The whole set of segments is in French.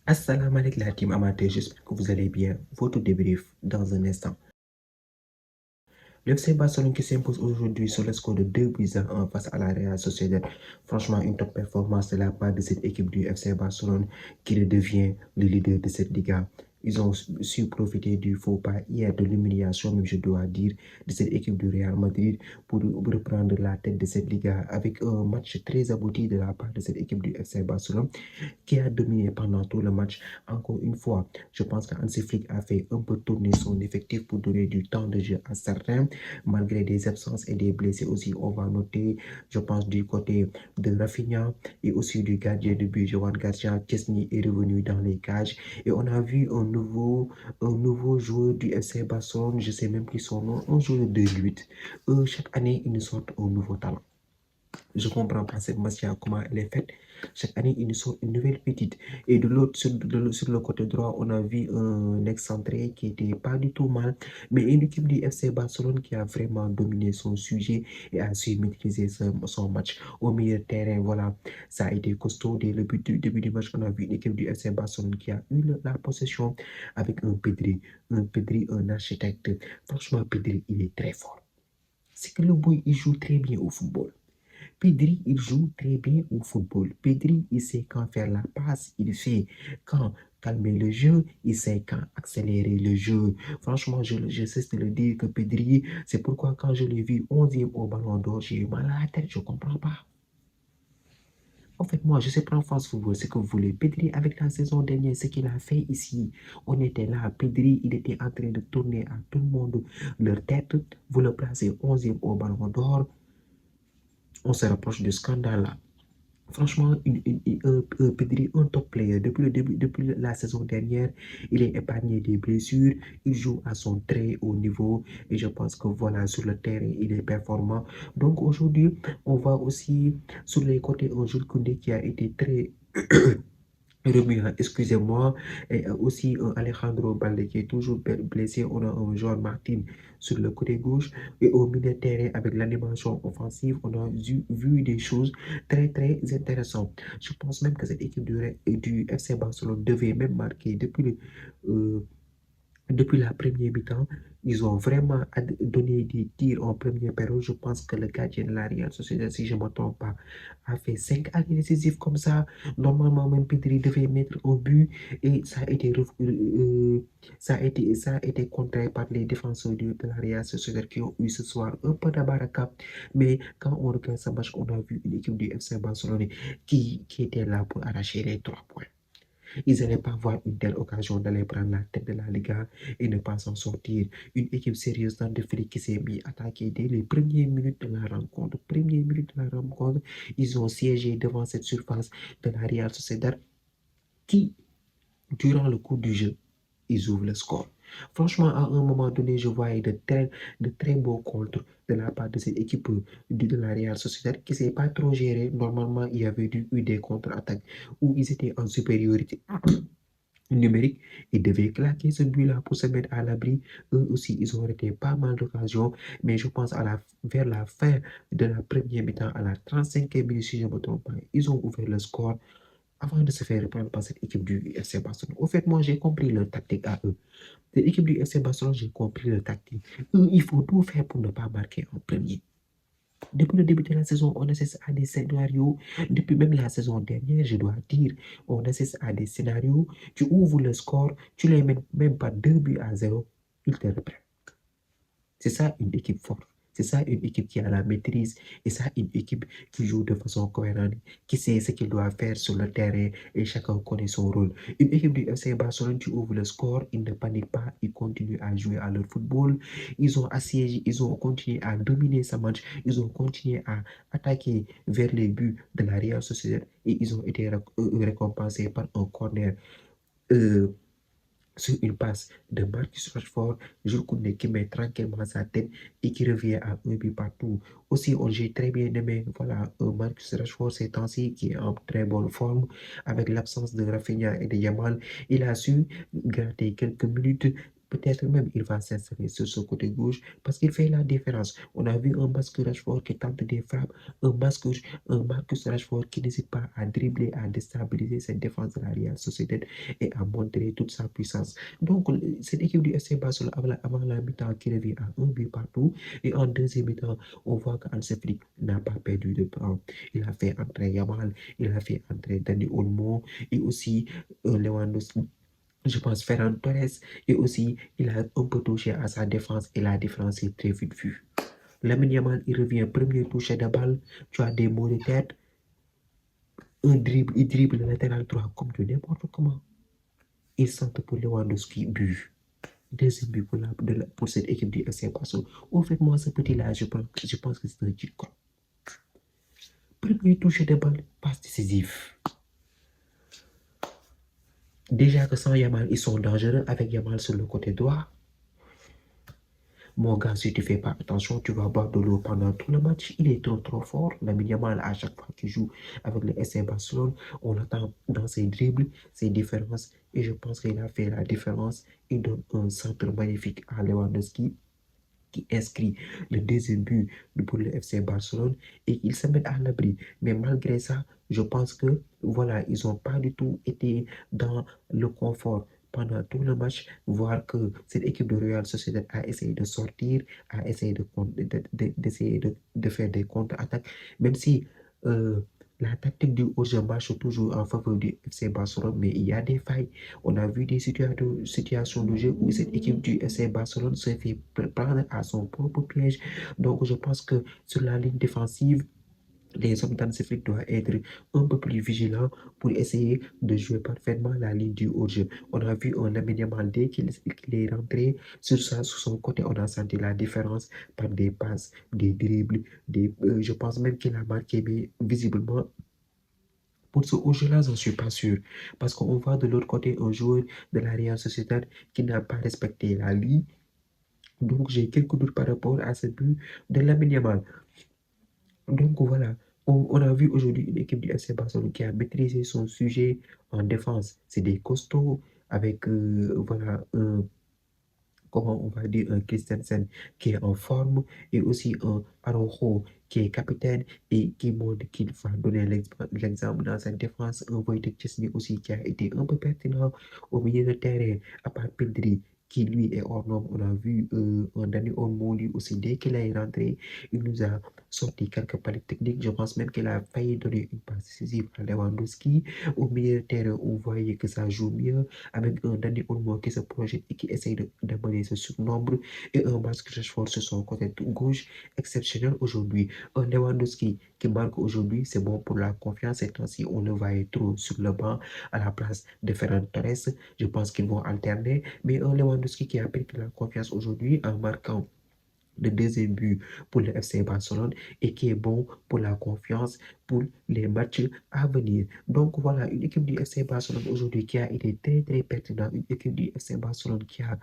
Assalamu alaikum la team amateur, j'espère que vous allez bien. Votre débrief dans un instant. Le FC Barcelone qui s'impose aujourd'hui sur le score de 2 buts à 1 face à la Real Sociedad. Franchement, une top performance de la part de cette équipe du FC Barcelone qui devient le leader de cette Liga. Ils ont su profiter du faux pas hier, de l'humiliation, même je dois dire, de cette équipe du Real Madrid pour reprendre la tête de cette Liga avec un match très abouti de la part de cette équipe du FC Barcelone qui a dominé pendant tout le match. Encore une fois, je pense qu'Hansi Flick a fait un peu tourner son effectif pour donner du temps de jeu à certains, malgré des absences et des blessés aussi. On va noter, je pense, du côté de Rafinha et aussi du gardien de but, Joan Garcia. Chesney est revenu dans les cages et on a vu un nouveau joueur du FC Barcelone, je ne sais même plus son nom, un joueur de 8. Chaque année, ils nous sortent un nouveau talent. Je comprends pas cette machine, comment elle est faite. Chaque année, ils nous sortent une nouvelle petite. Et de l'autre, sur le côté droit, on a vu un excentré qui était pas du tout mal. Mais une équipe du FC Barcelone qui a vraiment dominé son sujet et a su maîtriser son match. Au milieu de terrain, voilà, ça a été costaud. Dès le début du match, on a vu une équipe du FC Barcelone qui a eu la possession avec un Pedri, un architecte. Franchement, Pedri, il est très fort. C'est que le boy, il joue très bien au football. Pedri, il joue très bien au football. Pedri, il sait quand faire la passe, il sait quand calmer le jeu, il sait quand accélérer le jeu. Franchement, je cesse de le dire que Pedri, c'est pourquoi quand je l'ai vu 11e au Ballon d'Or, j'ai eu mal à la tête, je ne comprends pas. En fait, moi, je sais pas en France Football ce que vous voulez. Pedri, avec la saison dernière, ce qu'il a fait ici, on était là. Pedri, il était en train de tourner à tout le monde leur tête. Vous le placez 11e au Ballon d'Or. On se rapproche du scandale là. Franchement, Pedri, un top player. Depuis la saison dernière, il est épargné des blessures. Il joue à son très haut niveau. Et je pense que voilà, sur le terrain, il est performant. Donc aujourd'hui, on voit aussi sur les côtés un Jules Koundé qui a été très remuant, excusez-moi, et aussi Alejandro Balde qui est toujours blessé. On a un Joan Martin sur le côté gauche et au milieu de terrain avec l'animation offensive, on a vu des choses très très intéressantes. Je pense même que cette équipe du FC Barcelone devait même marquer depuis la première mi-temps. Ils ont vraiment donné des tirs en première période. Je pense que le gardien de la Real Sociedad, si je ne me trompe pas, a fait 5 arrêts décisifs comme ça. Normalement, même Pedri devait mettre un but et ça a été contré par les défenseurs de la Real Sociedad qui ont eu ce soir un peu de baraka. Mais quand on regarde ce match, on a vu une équipe du FC Barcelone qui était là pour arracher les 3 points. Ils n'allaient pas voir une telle occasion d'aller prendre la tête de la Liga et ne pas s'en sortir. Une équipe sérieuse dans le Flick qui s'est mis à attaquer dès les premières minutes de la rencontre. Ils ont siégé devant cette surface de la Real Sociedad qui, durant le cours du jeu, ils ouvrent le score. Franchement, à un moment donné, je voyais de très beaux contres de la part de cette équipe de la Real Sociedad qui ne s'est pas trop gérée. Normalement, il y avait eu des contre-attaques où ils étaient en supériorité numérique. Ils devaient claquer ce but-là pour se mettre à l'abri. Eux aussi, ils ont arrêté pas mal d'occasions. Mais je pense vers la fin de la première mi-temps, à la 35e minute, si je ne me trompe pas, ils ont ouvert le score avant de se faire reprendre par cette équipe du FC Barcelone. Au fait, moi, j'ai compris leur tactique à eux. Cette équipe du FC Barcelone, j'ai compris leur tactique. Eux, il faut tout faire pour ne pas marquer en premier. Depuis le début de la saison, on assiste à des scénarios. Depuis même la saison dernière, je dois dire, on assiste à des scénarios. Tu ouvres le score, tu les mets même pas 2 buts à 0, ils te reprennent. C'est ça une équipe forte. C'est ça une équipe qui a la maîtrise. Et ça une équipe qui joue de façon cohérente, qui sait ce qu'il doit faire sur le terrain et chacun connaît son rôle. Une équipe du FC Barcelone, tu ouvres le score, ils ne paniquent pas, ils continuent à jouer à leur football. Ils ont assiégé, ils ont continué à dominer ce match, ils ont continué à attaquer vers les buts de la Real Sociedad et ils ont été récompensés par un corner. Sur une passe de Marcus Rashford, Jules Koundé qui met tranquillement sa tête et qui revient à un but partout. Aussi, j'ai très bien aimé, voilà, Marcus Rashford ces temps-ci qui est en très bonne forme avec l'absence de Rafinha et de Yamal. Il a su gratter quelques minutes Peut-être même il va s'installer sur ce côté gauche parce qu'il fait la différence. On a vu un Marcus Rashford qui tente des frappes, un Marcus Rashford qui n'hésite pas à dribbler, à déstabiliser cette défense de la Real Sociedad et à montrer toute sa puissance. Donc, cette équipe du FC Barcelone avant la mi-temps qui revient à un but partout et en deuxième mi-temps, on voit qu'Hansi Flick n'a pas perdu de temps. Il a fait entrer Yamal, il a fait entrer Dani Olmo et aussi Lewandowski. Je pense Ferran Torres et aussi il a un peu touché à sa défense et la différence est très vite vue. Lamine Yamal, il revient premier touché de balle, tu as des mots de tête, un dribble, il dribble le latéral droit comme de n'importe comment. Il centre pour Lewandowski, but. Deuxième but pour cette équipe du FC Barcelone. Au fait, moi, ce petit-là, je pense que c'est un cheat code. Premier touché de balle, passe décisif. Déjà que sans Yamal, ils sont dangereux avec Yamal sur le côté droit. Mon gars, si tu fais pas attention, tu vas boire de l'eau pendant tout le match. Il est trop fort. Lamine Yamal, à chaque fois qu'il joue avec le FC Barcelone, on l'attend dans ses dribbles, ses différences. Et je pense qu'il a fait la différence. Il donne un centre magnifique à Lewandowski qui inscrit le deuxième but pour le FC Barcelone et ils se mettent à l'abri. Mais malgré ça, je pense que voilà, ils n'ont pas du tout été dans le confort pendant tout le match, voir que cette équipe de Real Sociedad a essayé de sortir, a essayé de faire des contre-attaques, même si la tactique du hors-jeu marche toujours en faveur du FC Barcelone, mais il y a des failles. On a vu des situations de jeu où cette équipe du FC Barcelone se fait prendre à son propre piège. Donc, je pense que sur la ligne défensive, les hommes d'Hansi Flick doivent être un peu plus vigilants pour essayer de jouer parfaitement la ligne du hors-jeu. On a vu un Lamine Yamal dès qu'il est rentré sur son côté, on a senti la différence par des passes, des dribbles, je pense même qu'il a marqué, mais visiblement, pour ce hors-jeu-là, je ne suis pas sûr. Parce qu'on voit de l'autre côté un joueur de la Real Sociedad qui n'a pas respecté la ligne. Donc, j'ai quelques doutes par rapport à ce but de Lamine Yamal. Donc, voilà. On a vu aujourd'hui une équipe du FC Barcelone qui a maîtrisé son sujet en défense. C'est des costauds avec, voilà, comment on va dire, un Christensen qui est en forme et aussi un Araujo qui est capitaine et qui montre qu'il va donner l'exemple dans sa défense. Un Wojtek Szczesny aussi qui a été un peu pertinent au milieu de terrain, à part Pedri qui lui est hors norme. On a vu un Dani Olmo lui aussi, dès qu'il est rentré, il nous a sorti quelques paliers techniques. Je pense même qu'il a failli donner une passe décisive à Lewandowski. Au milieu de terrain, on voyait que ça joue mieux avec un Dani Olmo qui se projette et qui essaye d'amener ce surnombre et un Marcus Rashford sur son côté gauche exceptionnel aujourd'hui. Un Lewandowski qui marque aujourd'hui, c'est bon pour la confiance. Cette temps-ci, on le voyait trop sur le banc à la place de Ferran Torres. Je pense qu'ils vont alterner, mais un Lewandowski qui a pris la confiance aujourd'hui en marquant le deuxième but pour le FC Barcelone et qui est bon pour la confiance pour les matchs à venir. Donc voilà, une équipe du FC Barcelone aujourd'hui qui a été très pertinente, une équipe du FC Barcelone qui a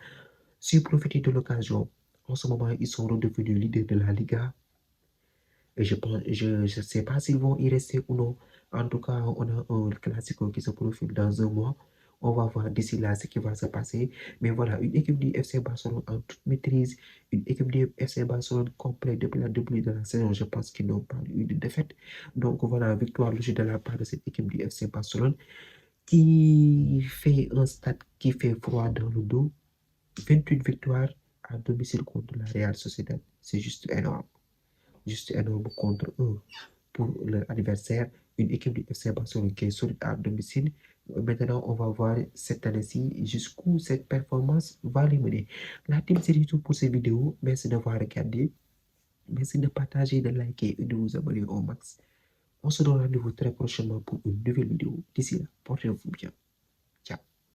su profiter de l'occasion. En ce moment, ils sont redevenus leaders de la Liga. Et je sais pas s'ils vont y rester ou non. En tout cas, on a un classico qui se profile dans un mois. On va voir d'ici là ce qui va se passer. Mais voilà, une équipe du FC Barcelone en toute maîtrise, une équipe du FC Barcelone complète depuis le début de la saison. Je pense qu'ils n'ont pas eu de défaite. Donc voilà, victoire logique de la part de cette équipe du FC Barcelone qui fait un stade qui fait froid dans le dos. 28 victoires à domicile contre la Real Sociedad. C'est juste énorme. Juste énorme contre eux pour leur adversaire, une équipe du FC Barcelone qui est solide à domicile. Maintenant, on va voir cette année-ci jusqu'où cette performance va les mener. La team, c'est tout pour cette vidéo. Merci d'avoir regardé. Merci de partager, de liker et de vous abonner au max. On se donne rendez-vous très prochainement pour une nouvelle vidéo. D'ici là, portez-vous bien.